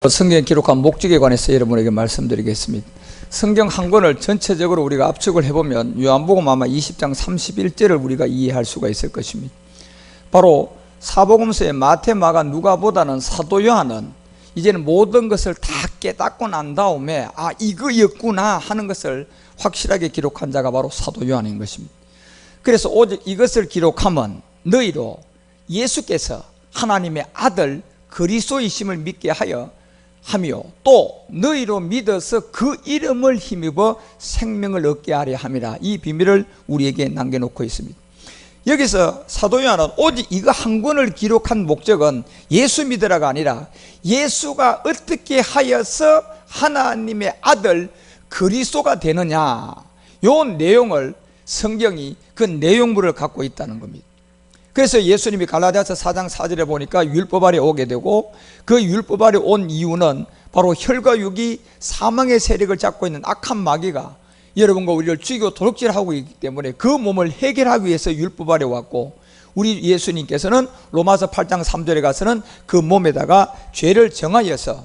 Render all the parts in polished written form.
성경에 기록한 목적에 관해서 여러분에게 말씀드리겠습니다. 성경 한 권을 전체적으로 우리가 압축을 해보면 요한복음 아마 20장 31절을 우리가 이해할 수가 있을 것입니다. 바로 사복음서의 마태, 마가, 누가보다는 사도 요한은 이제는 모든 것을 다 깨닫고 난 다음에 이거였구나 하는 것을 확실하게 기록한 자가 바로 사도 요한인 것입니다. 그래서 오직 이것을 기록하면 너희로 예수께서 하나님의 아들 그리스도이심을 믿게 하며 또 너희로 믿어서 그 이름을 힘입어 생명을 얻게 하려 함이라. 이 비밀을 우리에게 남겨놓고 있습니다. 여기서 사도 요한은 오직 이거 한 권을 기록한 목적은 예수 믿으라가 아니라 예수가 어떻게 하여서 하나님의 아들 그리스도가 되느냐, 요 내용을 성경이 그 내용물을 갖고 있다는 겁니다. 그래서 예수님이 갈라디아서 4장 4절에 보니까 율법 아래 오게 되고, 그 율법 아래 온 이유는 바로 혈과 육이 사망의 세력을 잡고 있는 악한 마귀가 여러분과 우리를 죽이고 도둑질하고 있기 때문에 그 몸을 해결하기 위해서 율법 아래 왔고, 우리 예수님께서는 로마서 8장 3절에 가서는 그 몸에다가 죄를 정하여서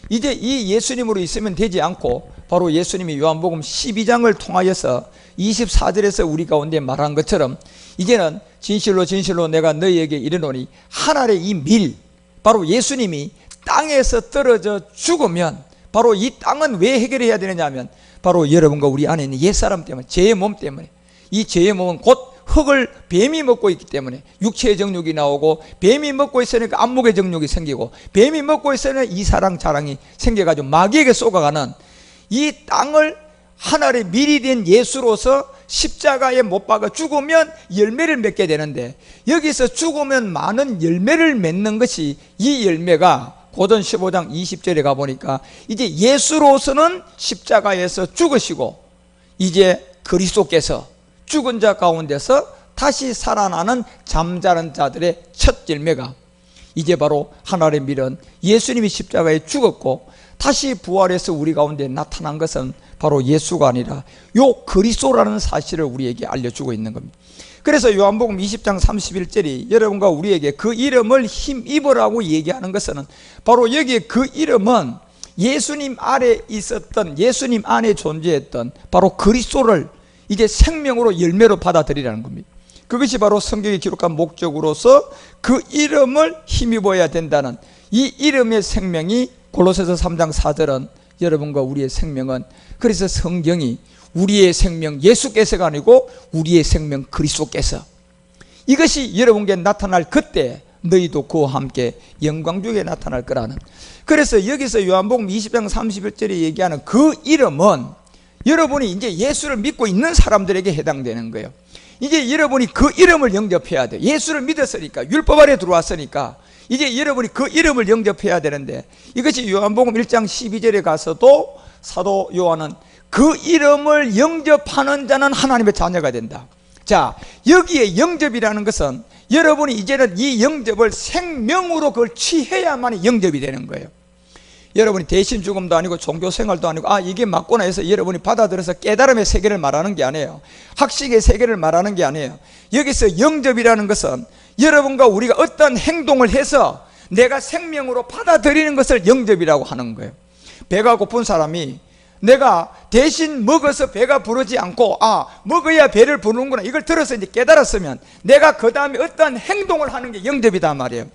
이제 이 예수님으로 있으면 되지 않고 바로 예수님이 요한복음 12장을 통하여서 24절에서 우리 가운데 말한 것처럼 이제는 진실로 진실로 내가 너희에게 이르노니 하늘의 이 밀, 바로 예수님이 땅에서 떨어져 죽으면 바로 이 땅은 왜 해결해야 되느냐 하면 바로 여러분과 우리 안에 있는 옛사람 때문에, 죄의 몸 때문에. 이 죄의 몸은 곧 흙을 뱀이 먹고 있기 때문에 육체의 정욕이 나오고, 뱀이 먹고 있으니까 안목의 정욕이 생기고, 뱀이 먹고 있으니까 이사랑 자랑이 생겨가지고 마귀에게 쏘가가는 이 땅을 하늘의 밀이 된 예수로서 십자가에 못 박아 죽으면 열매를 맺게 되는데, 여기서 죽으면 많은 열매를 맺는 것이, 이 열매가 고전 15장 20절에 가보니까 이제 예수로서는 십자가에서 죽으시고 이제 그리스도께서 죽은 자 가운데서 다시 살아나는 잠자는 자들의 첫 열매가 이제 바로 하늘의 밀은 예수님이 십자가에 죽었고 다시 부활해서 우리 가운데 나타난 것은 바로 예수가 아니라 요 그리스도라는 사실을 우리에게 알려주고 있는 겁니다. 그래서 요한복음 20장 31절이 여러분과 우리에게 그 이름을 힘입으라고 얘기하는 것은 바로 여기에 그 이름은 예수님 아래 있었던, 예수님 안에 존재했던 바로 그리스도를 이제 생명으로 열매로 받아들이라는 겁니다. 그것이 바로 성경에 기록한 목적으로서 그 이름을 힘입어야 된다는, 이 이름의 생명이 골로새서 3장 4절은 여러분과 우리의 생명은, 그래서 성경이 우리의 생명 예수께서가 아니고 우리의 생명 그리스도께서, 이것이 여러분께 나타날 그때 너희도 그와 함께 영광중에 나타날 거라는. 그래서 여기서 요한복음 20장 31절에 얘기하는 그 이름은 여러분이 이제 예수를 믿고 있는 사람들에게 해당되는 거예요. 이제 여러분이 그 이름을 영접해야 돼요. 예수를 믿었으니까, 율법 아래 들어왔으니까 이제 여러분이 그 이름을 영접해야 되는데, 이것이 요한복음 1장 12절에 가서도 사도 요한은 그 이름을 영접하는 자는 하나님의 자녀가 된다. 자, 여기에 영접이라는 것은 여러분이 이제는 이 영접을 생명으로 그걸 취해야만 영접이 되는 거예요. 여러분이 대신 죽음도 아니고 종교생활도 아니고 이게 맞구나 해서 여러분이 받아들여서 깨달음의 세계를 말하는 게 아니에요. 학식의 세계를 말하는 게 아니에요. 여기서 영접이라는 것은 여러분과 우리가 어떤 행동을 해서 내가 생명으로 받아들이는 것을 영접이라고 하는 거예요. 배가 고픈 사람이 내가 대신 먹어서 배가 부르지 않고 먹어야 배를 부르는구나, 이걸 들어서 이제 깨달았으면 내가 그 다음에 어떤 행동을 하는 게 영접이다 말이에요.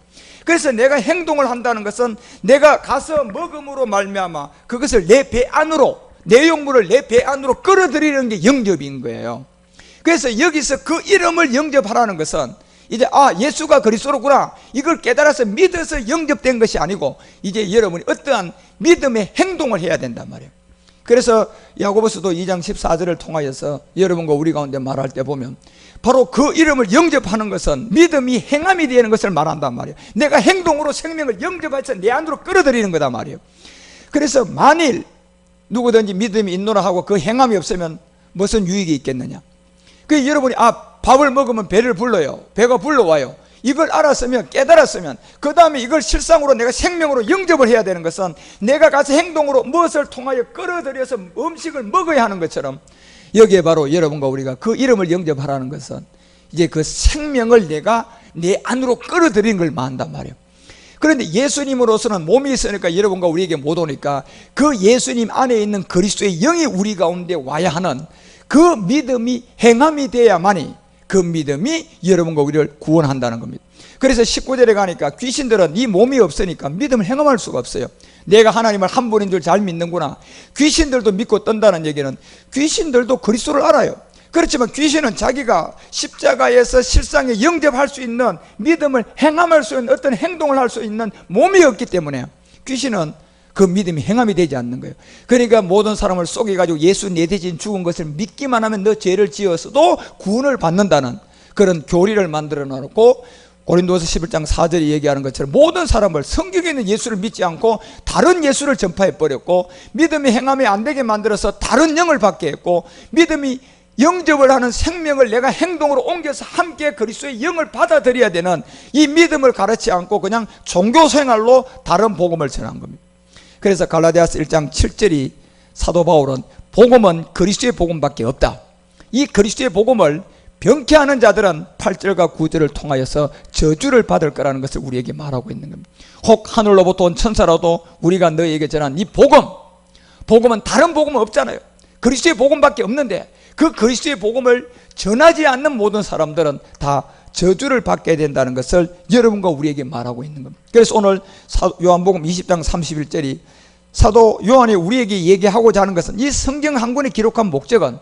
그래서 내가 행동을 한다는 것은 내가 가서 먹음으로 말미암아 그것을 내 배 안으로, 내용물을 내 배 안으로 끌어들이는 게 영접인 거예요. 그래서 여기서 그 이름을 영접하라는 것은 이제 예수가 그리스도로구나, 이걸 깨달아서 믿어서 영접된 것이 아니고 이제 여러분이 어떠한 믿음의 행동을 해야 된단 말이에요. 그래서 야고보서도 2장 14절을 통하여서 여러분과 우리 가운데 말할 때 보면 바로 그 이름을 영접하는 것은 믿음이 행함이 되는 것을 말한단 말이에요. 내가 행동으로 생명을 영접해서 내 안으로 끌어들이는 거다 말이에요. 그래서 만일 누구든지 믿음이 있노라 하고 그 행함이 없으면 무슨 유익이 있겠느냐. 그 여러분이 밥을 먹으면 배를 불러요. 배가 불러와요. 이걸 알았으면, 깨달았으면 그 다음에 이걸 실상으로 내가 생명으로 영접을 해야 되는 것은 내가 가서 행동으로 무엇을 통하여 끌어들여서 음식을 먹어야 하는 것처럼, 여기에 바로 여러분과 우리가 그 이름을 영접하라는 것은 이제 그 생명을 내가 내 안으로 끌어들이는 걸 말한단 말이에요. 그런데 예수님으로서는 몸이 있으니까 여러분과 우리에게 못 오니까 그 예수님 안에 있는 그리스도의 영이 우리 가운데 와야 하는 그 믿음이 행함이 돼야만이 그 믿음이 여러분과 우리를 구원한다는 겁니다. 그래서 19절에 가니까 귀신들은 이 몸이 없으니까 믿음을 행함할 수가 없어요. 내가 하나님을 한 분인 줄 잘 믿는구나. 귀신들도 믿고 떤다는 얘기는 귀신들도 그리스도를 알아요. 그렇지만 귀신은 자기가 십자가에서 실상에 영접할 수 있는 믿음을 행함할 수 있는 어떤 행동을 할 수 있는 몸이 없기 때문에 귀신은 그 믿음이 행함이 되지 않는 거예요. 그러니까 모든 사람을 속여가지고 예수 내 대신 죽은 것을 믿기만 하면 너 죄를 지어서도 구원을 받는다는 그런 교리를 만들어 놓고 고린도서 11장 4절에 얘기하는 것처럼 모든 사람을 성경에 있는 예수를 믿지 않고 다른 예수를 전파해 버렸고 믿음이 행함이 안 되게 만들어서 다른 영을 받게 했고 믿음이 영접을 하는 생명을 내가 행동으로 옮겨서 함께 그리스도의 영을 받아들여야 되는 이 믿음을 가르치지 않고 그냥 종교 생활로 다른 복음을 전한 겁니다. 그래서 갈라디아서 1장 7절이 사도 바울은 복음은 그리스도의 복음밖에 없다. 이 그리스도의 복음을 병케하는 자들은 8절과 9절을 통하여서 저주를 받을 거라는 것을 우리에게 말하고 있는 겁니다. 혹 하늘로부터 온 천사라도 우리가 너희에게 전한 이 복음은 다른 복음은 없잖아요. 그리스도의 복음밖에 없는데 그 그리스도의 복음을 전하지 않는 모든 사람들은 다 저주를 받게 된다는 것을 여러분과 우리에게 말하고 있는 겁니다. 그래서 오늘 요한복음 20장 31절이 사도 요한이 우리에게 얘기하고자 하는 것은 이 성경 한 권에 기록한 목적은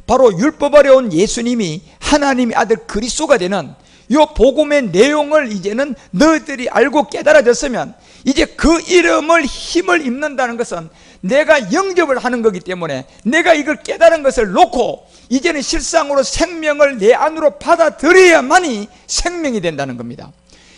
바로 율법 아래 온 예수님이 하나님의 아들 그리스도가 되는 이 복음의 내용을 이제는 너희들이 알고 깨달아졌으면 이제 그 이름을 힘을 입는다는 것은 내가 영접을 하는 거기 때문에 내가 이걸 깨달은 것을 놓고 이제는 실상으로 생명을 내 안으로 받아들여야만이 생명이 된다는 겁니다.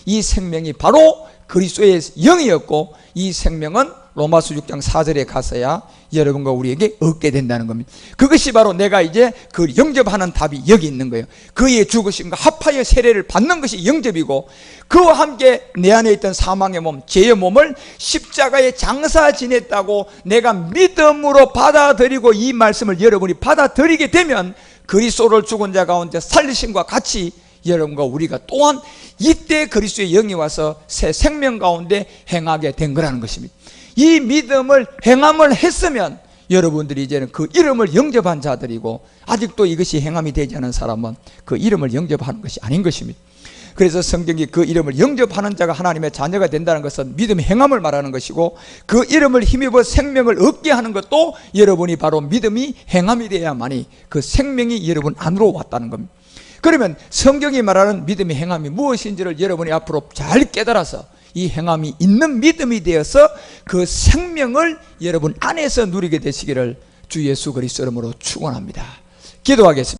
이 생명이 바로 그리스도의 영이었고 이 생명은 로마서 6장 4절에 가서야 여러분과 우리에게 얻게 된다는 겁니다. 그것이 바로 내가 이제 그 영접하는 답이 여기 있는 거예요. 그의 죽으심과 합하여 세례를 받는 것이 영접이고 그와 함께 내 안에 있던 사망의 몸, 죄의 몸을 십자가에 장사 지냈다고 내가 믿음으로 받아들이고 이 말씀을 여러분이 받아들이게 되면 그리스도를 죽은 자 가운데 살리심과 같이 여러분과 우리가 또한 이때 그리스도의 영이 와서 새 생명 가운데 행하게 된 거라는 것입니다. 이 믿음을 행함을 했으면 여러분들이 이제는 그 이름을 영접한 자들이고 아직도 이것이 행함이 되지 않은 사람은 그 이름을 영접하는 것이 아닌 것입니다. 그래서 성경이 그 이름을 영접하는 자가 하나님의 자녀가 된다는 것은 믿음의 행함을 말하는 것이고 그 이름을 힘입어 생명을 얻게 하는 것도 여러분이 바로 믿음이 행함이 되어야만이 그 생명이 여러분 안으로 왔다는 겁니다. 그러면 성경이 말하는 믿음의 행함이 무엇인지를 여러분이 앞으로 잘 깨달아서 이 행함이 있는 믿음이 되어서 그 생명을 여러분 안에서 누리게 되시기를 주 예수 그리스도 이름으로 축원합니다. 기도하겠습니다.